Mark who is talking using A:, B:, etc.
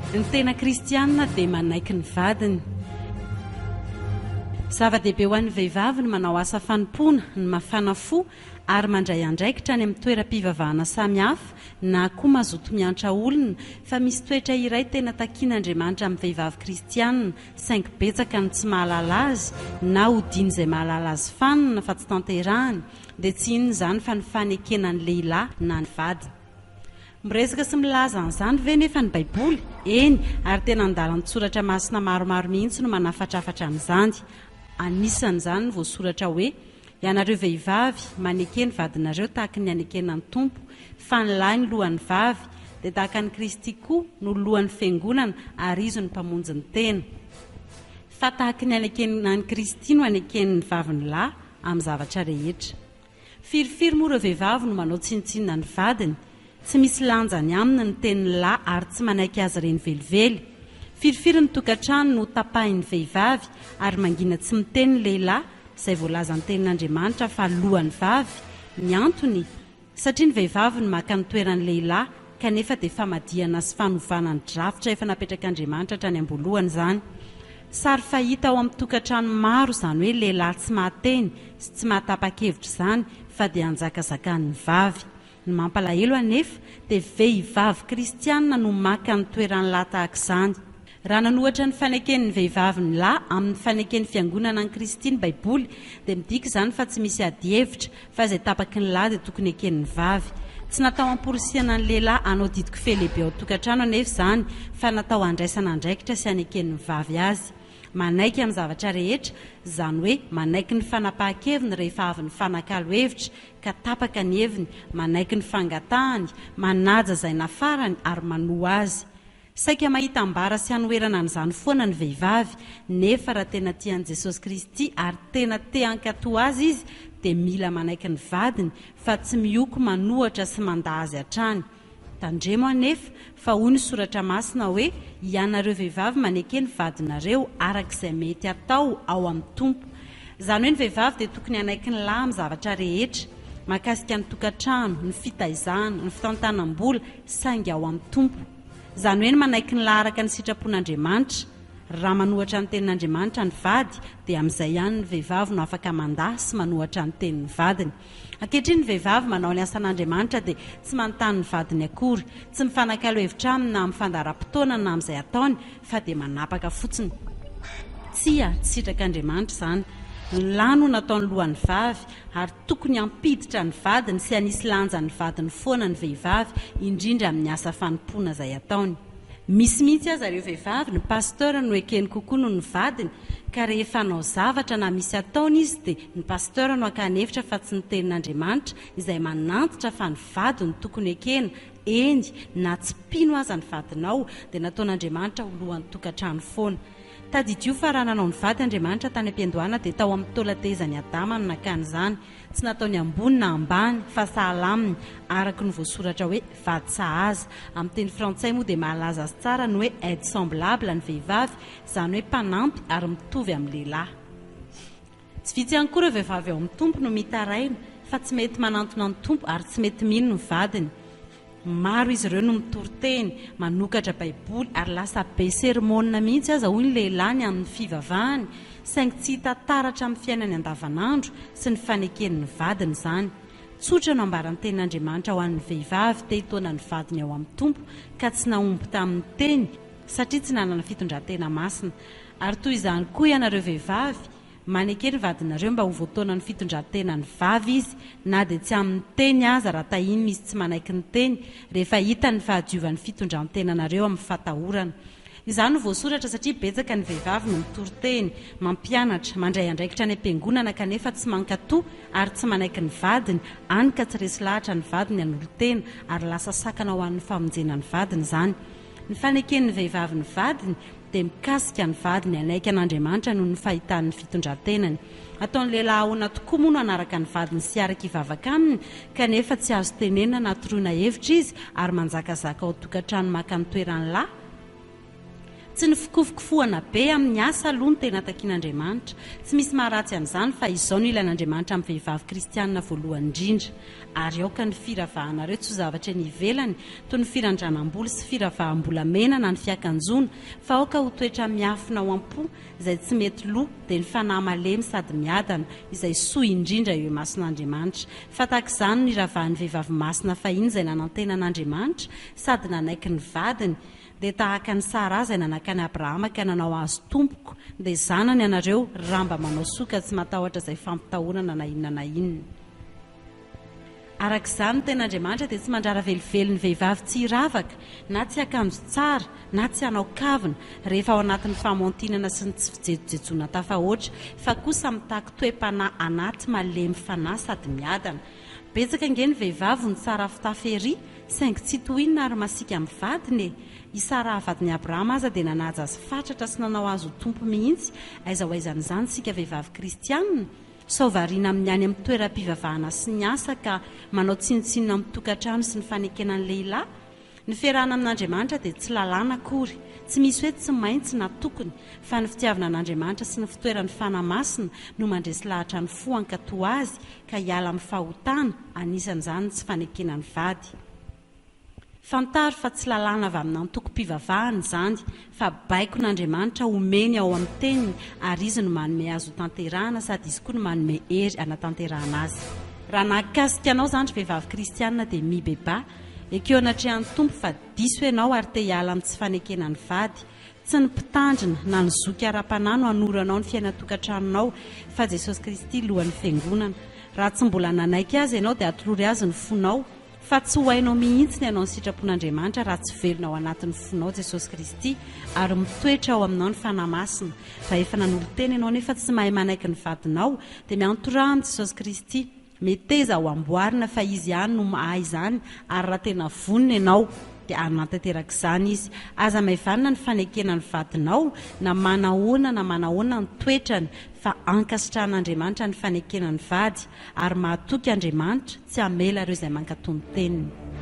A: Ny tena kristianina dia manaiky ny vadiny. Zava-dehibe ho an'ny vehivavy ny manao asa fanompoana, ny mafana fo ary mandray andraikitra any amin'ny toeram-pivavahana samihafa na koa mazoto miantra olona, fa misy toetra iray tena takian'Andriamanitra amin'ny vehivavy kristianina, saingy betsaka ny tsy mahalala azy na hodiny izay mahalala azy fanina fa tsy tanterahany, dia tsy inona izany fa ny fanekena ny lehilahy na ny vady. Miresaka sy milaza an'izany ve nefa ny Baiboly? Eny, ary tena andalan'ny soratra masina maromaro mihitsy no manafatrafatra amin'izany. Anisan'izany ny voasoratra hoe: ianareo vehivavy, maneke ny vadinareo tahaka ny anekena ny tompo, fa ny lahy ny lohan'ny vavy, dia tahaka ny Kristy koa no lohan'ny fiangonana ary izy no mpamonjy ny tena. Fa tahaka ny anekena ny Kristy no aneken'ny vavy ny lahy amin'ny zavatra rehetra. Firifiry moa ireo vehivavy no manao tsinitsinina ny vadiny, tsy misy lanjany aminy ny tenin'ny lahy ary tsy manaiky azy ireny velively. Firifiry ny tokantrano no tapahin'ny vehivavy ary mangina tsy miteny ny lehilahy izay voalaza ny tenin'Andriamanitra fa lohan'ny vavy. Ny antony, satria ny vehivavy no maka ny toeran'ny lehilahy, kanefa dia famadihana sy fanovana ny drafitra efa napetrak'Andriamanitra hatrany am-boalohany izany. Sary fahita ao amin'ny tokantrano maro izany hoe lehilahy tsy mahateny sy tsy mahatapa-kevitra izany, fa dia anjakazakany vavy. Ny mampalahelo anefa dia vehivavy kristianina no maka ny toeran'ny lahy tahaka izany. Raha nanohatra ny faneken'ny vehivavy ny lahy amin'ny faneken'ny fiangonana ny Kristy ny Baiboly, dia midika izany fa tsy misy adi-hevitra fa izay tapaky ny lahy dia tokony eken'ny vavy. Tsy natao amporisiana ny lehilahy hanao didiko fehalehibe ao tokantrano anefa izany, fa natao handraisana andraikitra sy haneken'ny vavy azy. Manaiky amin'ny zavatra rehetra, izany hoe manaiky ny fanapahan-keviny rehefa avy ny fanakalo-hevitra ka tapaka ny heviny, manaiky ny fangatahany, manaja izay nafarany ary manoa azy. Saika mahita ambara sy hanoerana an'izany foana ny vehivavy, nefa raha tena tian'i Jesosy Kristy ary tena te hankatoa azy izy, dia mila manaiky ny vadiny fa tsy mioko manohatra sy manda azy hatrany. Tandremo anefa fa hoy ny soratra masina hoe: ianareo vehivavy maneke ny vadinareo arak'izay mety atao ao amin'ny tompo. Izany hoe ny vehivavy dia tokony hanaiky ny lahy amin'ny zavatra rehetra, mahakasika ny tokantrano, ny fitaizana, ny fitantanam-bola, saingy ao amin'ny tompo. Izany hoe ny manaiky ny lahy araka ny sitrapon'Andriamanitra. Raha manohatra ny tenin'Andriamanitra ny vady, dia amin'izay ihany ny vehivavy no afaka mandahy sy manohatra ny tenin'ny vadiny. Ankehitriny ny vehivavy manao ny asan'Andriamanitra dia tsy manontany ny vadiny akory, tsy mifanakalo-hevitra aminy na amin'ny fandaharam-potoana na amin'izay ataony, fa dia manapaka fotsiny. Tsia, tsy sitrak'Andriamanitra izany. Ny lahy no nataony lohan'ny vavy ary tokony hampiditra ny vadiny sy hanisy lanja ny vadiny foana ny vehivavy, indrindra amin'ny asa fanompoana izay ataony. Misy mihitsy aza ireo vehivavy ny pasteur no ekeny kokoa noho ny vadiny, ka rehefa hanao zavatra na misy ataony izy dia ny pasteur no akanevitra fa tsy ny tenin'Andriamanitra izay manantitra fa ny vady no tokony ekena. Eny, na tsy pino aza ny vadinao dia nataon'Andriamanitra ho lohan'ny tokantrano foana. Tadidio fa raha nanao ny vady Andriamanitra tany am-piandohana dia tao amin'ny taolatezany Adama no nakany izany, tsy nataony ambony na ambany fa sahalaminy, araka ny voasoratra hoe vady sahaza. Amin'ny teny frantsay moa dia mahalaza azy tsara ny hoe aide semblable ny vehivavy, izany hoe mpanampy ary mitovy amin'ny lehilahy. Tsy vitsy ihany koa ireo vehivavy ao amin'ny tompo no mitaraina, fa tsy mety manantona ny tompo ary tsy mety mino ny vadiny. Maro izy ireo no mitory-teny, manokatra Baiboly ary lasa be sermona mihitsy aza hoy ny lehilahy ny amin'ny fivavahany, saingy tsy hita taratra amin'ny fiainany andavanandro sy ny faneken'ny vadiny izany. Tsotra no ambaran'ny tenin'Andriamanitra ho an'ny vehivavy te hitona ny vadiny ao amin'ny tompo ka tsy nahomby tamin'ny teny, satria tsy nanana fitondran-tena masina. Ary toy izany koa ianareo vehivavy, maneke ny vadinareo mba ho voataona ny fitondran-tena ny vavy izy, na dia tsy amin'ny teny aza raha tahiny misy tsy manaiky ny teny, rehefa hita ny fahadiovan'ny fitondran-tenanareo amin'ny fatahorana. Izany no voasoratra satria betsaka ny vehivavy no mitory-teny, mampianatra, mandray andraikitra any am-piangonana kanefa tsy mankatoa ary tsy manaiky ny vadiny, hany ka tsy resy lahatra ny vadiny hanolo-tena ary lasa sakana ho an'ny famonjena ny vadiny izany. Ny faneken'ny vehivavy ny vadiny dia mikasika ny vadiny hanaiky an'Andriamanitra noho ny fahitan'ny fitondran-tenany. Ataon'ny lehilahy ahoana tokoa moa no anaraka ny vadiny sy araka hivavaka aminy, kanefa tsy azo tenena na toroina hevitra izy ary manjakazaka ao tokantrano maka ny toeran'ny lahy. tsy ny fikofokofoana be amin'ny asa aloha ny tena takian'Andriamanitra. Tsy misy maharatsy amin'izany fa izao no ilain'Andriamanitra amin'ny vehivavy kristianina voalohany indrindra. Ary aoka ny firavahanareo tsy ho zavatra ny ivelany toy ny firandranam-bola sy firavaham-bolamena na ny fiakanjona, fa aoka ho toetra miafina ao am-po izay tsy mety loha dia ny fanahy malemy sady miadana izay soa indrindra eo mason'Andriamanitra. Fa tahaka izany ny ravahan'ny vehivavy masina fahiny izay nanantena an'Andriamanitra sady nanaiky ny vadiny, dia tahaka ny Sara izay nanakany Abrahama ka nanao azy tompoko, dia zanany ianareo raha mba manao soka tsy matahotra izay fampitahonana na inona na inona. Arak'izany ny ten'Andriamanitra dia tsy mandrara velively ny vehivavy tsy hiravaka na tsy akanjo tsara na tsy hanao kavina rehefa ao anatin'ny famontinana sy ny tsy fijejojejoana tafahoatra, fa kosa mitaky toe-panahy anaty malemy fanahy sady miadana. Betsaka ange ny vehivavy ny tsara fitafy ery saingy tsy tohinina ary masika amin'ny vadiny. I Sara vadiny Abrahama aza dia nanaja azy fatratra sy nanao azy ho tompo mihitsy. Aiza ho aizan'izany sika vehivavy kristianina sao variana amin'ny any amin'ny toeram-pivavahana sy ny asa ka manao tsinotsinona amin'ny tokantrano sy ny fanekena ny lehilahy. Ny fiarahana amin'Andriamanitra dia tsy lalàna akory, tsy misy hoe tsy maintsy na tokony, fa ny fitiavana an'Andriamanitra sy ny fitoeran'ny fanamasina no mandresy lahatra ny fo ankatoa azy ka hiala amin'ny fahotana, anisan'izany tsy fanekena ny vady. Fantaro fa tsy lalàna avy amin'ny antoko-pivavahana izany, fa baiko n'Andriamanitra omeny ao amin'ny teniny ary izy no manome azy ho tanterahana sady izy koa no manome hery hanatanterahana azy. Raha nakasika anao izany vehivavy kristianina dia mibeba, ekeo anatrehan'ny tompo fa diso ianao ary te hiala amin'ny tsy fanekena ny vady. Tsy ny mpitandrina na ny zoky ara-panahy no hanoranao ny fiaina-tokantranonao, fa Jesosy Kristy lohan'ny fiangonana. Raha tsy mbola nanaiky azy ianao dia atolory azy ny fonao, fa tsy ho hainao mihitsy ny ianao ny sitrapon'Andriamanitra raha tsy velona ao anatin'ny fonao Jesosy Kristy ary mitoetra ao aminao ny fanahy masina. Raha efa nanolo-tena ianao nefa tsy mahay manaiky ny vadinao dia miantoraha amin'ny Jesosy Kristy. Meteza ho amboarina fa izy ihany no mahay izany, ary raha tena vonona ianao dia anatanteraka izany izy. Aza maivanina ny fanekena ny vadinao na manahoana ny toetrany, fa ankasitrahan'Andriamanitra ny fanekena ny vady ary mahatoky Andriamanitra tsy hamela ireo izay mankatony teniny.